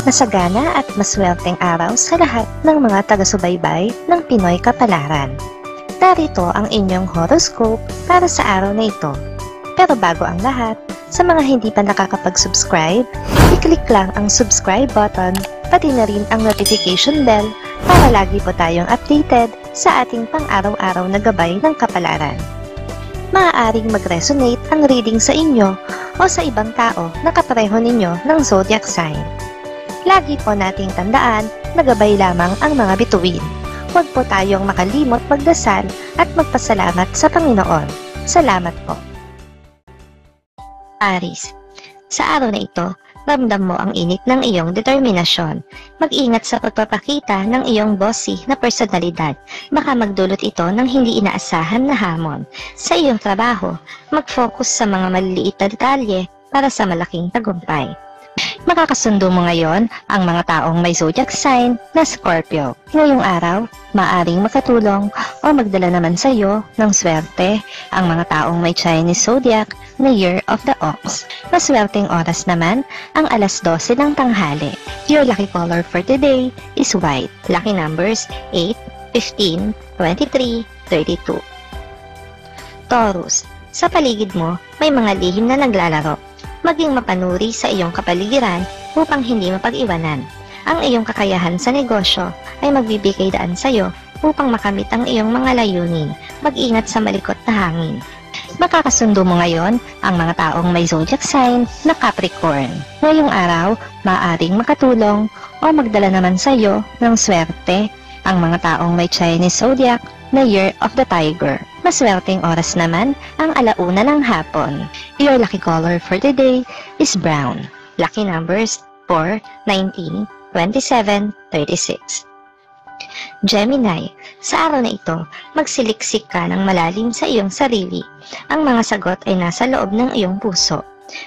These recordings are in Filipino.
Masagana at maswerteng araw sa lahat ng mga taga-subaybay ng Pinoy Kapalaran. Narito ang inyong horoscope para sa araw na ito. Pero bago ang lahat, sa mga hindi pa nakakapag-subscribe, i-click lang ang subscribe button, pati na rin ang notification bell para lagi po tayong updated sa ating pang-araw-araw na gabay ng kapalaran. Maaaring mag-resonate ang reading sa inyo o sa ibang tao na kapareho ninyo ng zodiac sign. Lagi po nating tandaan na gabay lamang ang mga bituin. Huwag po tayong makalimot magdasal at magpasalamat sa Panginoon. Salamat po. Aries, sa araw na ito, ramdam mo ang init ng iyong determinasyon. Mag-ingat sa pagpapakita ng iyong bossy na personalidad. Baka magdulot ito ng hindi inaasahan na hamon. Sa iyong trabaho, mag-focus sa mga maliliit na detalye para sa malaking tagumpay. Makakasundo mo ngayon ang mga taong may zodiac sign na Scorpio. Ngayong araw, maaring makatulong o magdala naman sa iyo ng swerte ang mga taong may Chinese zodiac na Year of the Ox. Maswerteng oras naman ang alas 12 ng tanghali. Your lucky color for today is white. Lucky numbers 8, 15, 23, 32. Taurus, sa paligid mo may mga lihim na naglalaro. Maging mapanuri sa iyong kapaligiran upang hindi mapag-iwanan. Ang iyong kakayahan sa negosyo ay magbibigay daan sa iyo upang makamit ang iyong mga layunin. Mag-ingat sa malikot na hangin. Makakasundo mo ngayon ang mga taong may zodiac sign na Capricorn. Ngayong araw, maaaring makatulong o magdala naman sa iyo ng swerte ang mga taong may Chinese zodiac na Year of the Tiger. Maswerteng oras naman ang alauna ng hapon. Your lucky color for today is brown. Lucky numbers 4, 19, 27, 36. Gemini, sa araw na ito, magsiliksik ka ng malalim sa iyong sarili. Ang mga sagot ay nasa loob ng iyong puso.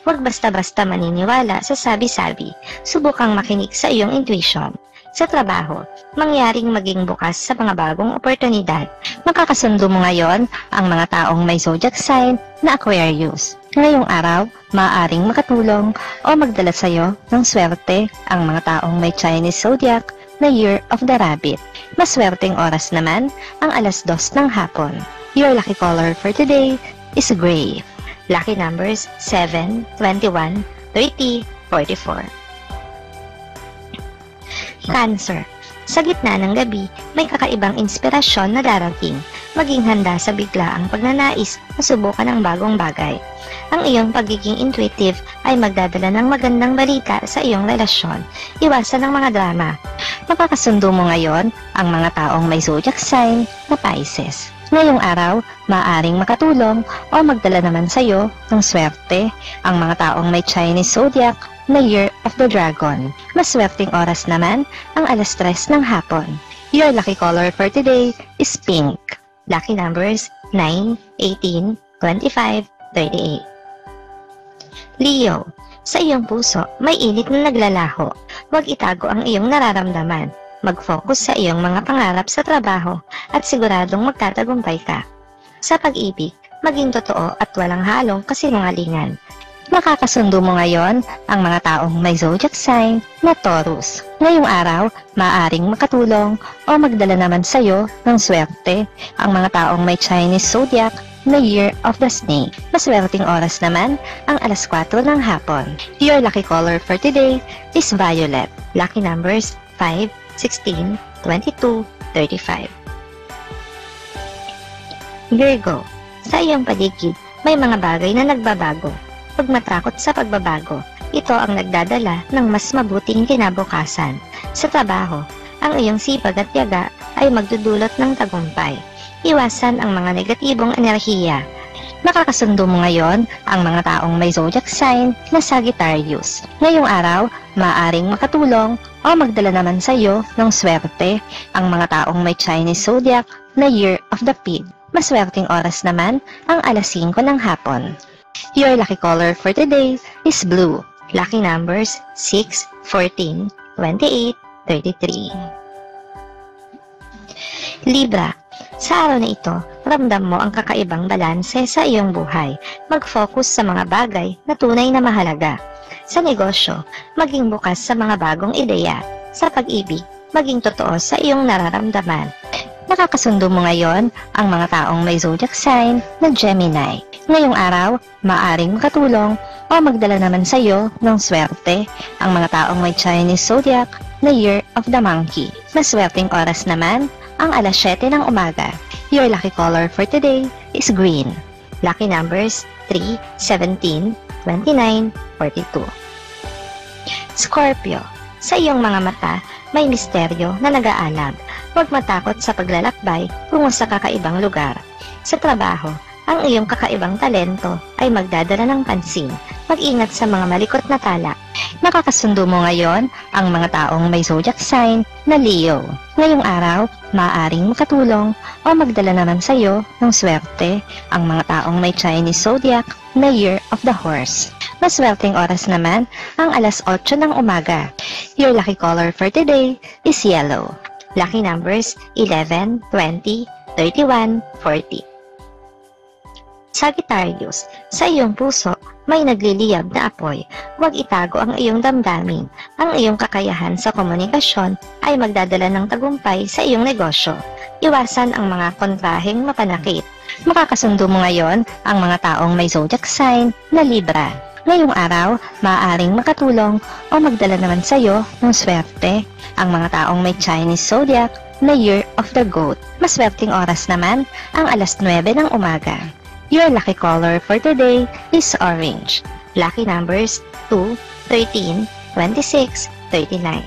Huwag basta-basta maniniwala sa sabi-sabi. Subukang makinig sa iyong intuition. Sa trabaho, mangyaring maging bukas sa mga bagong oportunidad. Makakasundo mo ngayon ang mga taong may zodiac sign na Aquarius. Ngayong araw, maaaring makatulong o magdala sa iyo ng swerte ang mga taong may Chinese zodiac na Year of the Rabbit. Maswerteng oras naman ang alas 2 ng hapon. Your lucky color for today is gray. Lucky numbers 7, 21, 30, 44. Cancer, sa gitna ng gabi, may kakaibang inspirasyon na darating. Maging handa sa biglaang pagnanais na subukan ang bagong bagay. Ang iyong pagiging intuitive ay magdadala ng magandang balita sa iyong relasyon. Iwasan ang mga drama. Makakasundo mo ngayon ang mga taong may zodiac sign na Pisces. Ngayong araw, maaaring makatulong o magdala naman sa iyo ng swerte ang mga taong may Chinese zodiac na Year of the Dragon. Maswerteng oras naman ang alas 3 ng hapon. Your lucky color for today is pink. Lucky numbers 9, 18, 25, 38. Leo, sa iyong puso may init na naglalaho. Huwag itago ang iyong nararamdaman. Mag-focus sa iyong mga pangarap sa trabaho at siguradong magtatagumpay ka. Sa pag-ibig, maging totoo at walang halong kasinungalingan. Makakasundo mo ngayon ang mga taong may zodiac sign na Taurus. Ngayong araw, maaaring makatulong o magdala naman sa iyo ng swerte ang mga taong may Chinese zodiac na Year of the Snake. Maswerteng oras naman ang alas 4 ng hapon. Your lucky color for today is violet. Lucky numbers 5, 16, 22, 35. Virgo, sa iyong paligid, may mga bagay na nagbabago. Huwag matakot sa pagbabago. Ito ang nagdadala ng mas mabuting kinabukasan. Sa trabaho, ang iyong sipag at tiyaga ay magdudulot ng tagumpay. Iwasan ang mga negatibong enerhiya. Makakasundo mo ngayon ang mga taong may zodiac sign na Sagittarius. Ngayong araw, maaaring makatulong o magdala naman sa iyo ng swerte ang mga taong may Chinese zodiac na Year of the Pig. Maswerteng oras naman ang alas 5 ng hapon. Your lucky color for today is blue. Lucky numbers 6, 14, 28, 33. Libra, sa araw na ito, ramdam mo ang kakaibang balanse sa iyong buhay. Mag-focus sa mga bagay na tunay na mahalaga. Sa negosyo, maging bukas sa mga bagong ideya. Sa pag-ibig, maging totoo sa iyong nararamdaman. Nakakasundo mo ngayon ang mga taong may zodiac sign na Gemini. Ngayong araw, maaaring makatulong o magdala naman sa iyo ng swerte ang mga taong may Chinese zodiac na Year of the Monkey. Maswerteng oras naman ang alas 7 ng umaga. Your lucky color for today is green. Lucky numbers 3, 17, 29, 42. Scorpio, sa iyong mga mata, may misteryo na nag-aalab. Huwag matakot sa paglalakbay tungo sa kakaibang lugar. Sa trabaho, ang iyong kakaibang talento ay magdadala ng pansin. Mag-ingat sa mga malikot na tala. Nakakasundo mo ngayon ang mga taong may zodiac sign na Leo. Ngayong araw, maaaring makatulong o magdala naman sa iyo ng swerte ang mga taong may Chinese zodiac na Year of the Horse. Maswerteng oras naman ang alas 8 ng umaga. Your lucky color for today is yellow. Lucky numbers 11, 20, 31, 40. Sagittarius, sa iyong puso, may nagliliyab na apoy. Huwag itago ang iyong damdamin. Ang iyong kakayahan sa komunikasyon ay magdadala ng tagumpay sa iyong negosyo. Iwasan ang mga kontraheng mapanakit. Makakasundo mo ngayon ang mga taong may zodiac sign na Libra. Ngayong araw, maaaring makatulong o magdala naman sa iyo ng swerte ang mga taong may Chinese zodiac na Year of the Goat. Maswerteng oras naman ang alas 9 ng umaga. Your lucky color for today is orange. Lucky numbers 2, 13, 26, 39.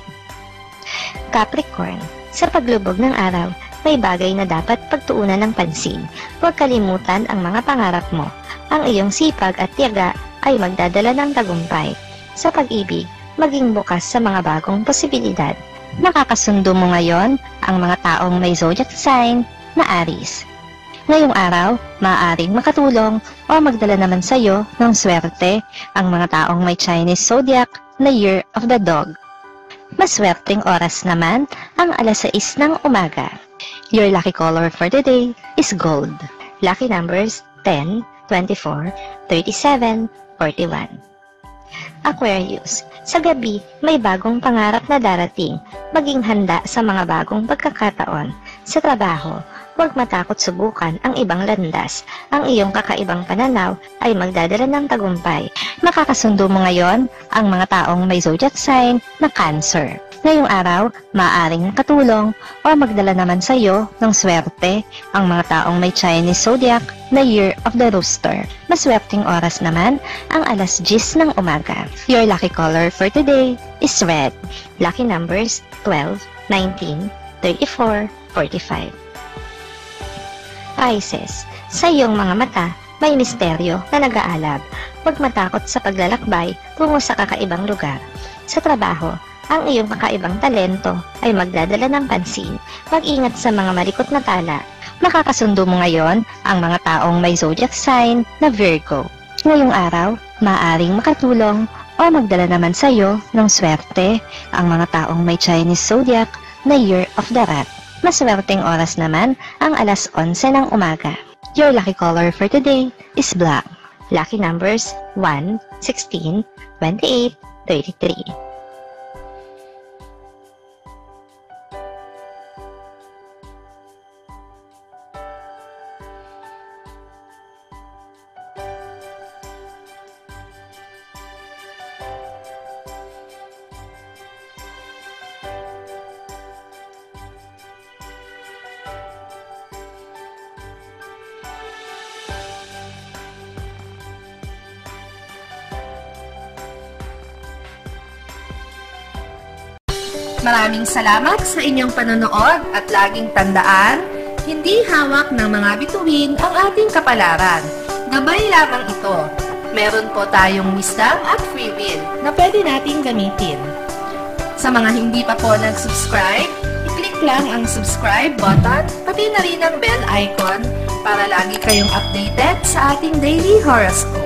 Capricorn, sa paglubog ng araw, may bagay na dapat pagtuunan ng pansin. Huwag kalimutan ang mga pangarap mo. Ang iyong sipag at tiyaga ay magdadala ng tagumpay. Sa pag-ibig, maging bukas sa mga bagong posibilidad. Nakakasundo mo ngayon ang mga taong may zodiac sign na Aries. Ngayong araw, maaaring makatulong o magdala naman sa iyo ng swerte ang mga taong may Chinese zodiac na Year of the Dog. Maswerteng oras naman ang alas 6 ng umaga. Your lucky color for today is gold. Lucky numbers 10, 24, 37, 41. Aquarius, sa gabi, may bagong pangarap na darating. Maging handa sa mga bagong pagkakataon. Sa trabaho, huwag matakot subukan ang ibang landas. Ang iyong kakaibang pananaw ay magdadala ng tagumpay. Makakasundo mo ngayon ang mga taong may zodiac sign na Cancer. Ngayong araw, maaaring makatulong o magdala naman sa iyo ng swerte ang mga taong may Chinese zodiac na Year of the Rooster. Maswerteng oras naman ang alas 10 ng umaga. Your lucky color for today is red. Lucky numbers 12, 19, 34, 45. Pisces, sa iyong mga mata, may misteryo na nag-aalab. Huwag matakot sa paglalakbay tungo sa kakaibang lugar. Sa trabaho, ang iyong kakaibang talento ay magdadala ng pansin. Mag-ingat sa mga malikot na tala. Makakasundo mo ngayon ang mga taong may zodiac sign na Virgo. Ngayong araw, maaaring makatulong o magdala naman sa iyo ng swerte ang mga taong may Chinese zodiac na Year of the Rat. Maswerteng oras naman ang alas 11 ng umaga. Your lucky color for today is black. Lucky numbers 1, 16, 28, 33. Maraming salamat sa inyong panonood at laging tandaan, hindi hawak ng mga bituin ang ating kapalaran. Gabay lamang ito. Meron po tayong wisdom at free will na pwede nating gamitin. Sa mga hindi pa po nag-subscribe, i-click lang ang subscribe button, pati na rin ang bell icon para lagi kayong updated sa ating daily horoscope.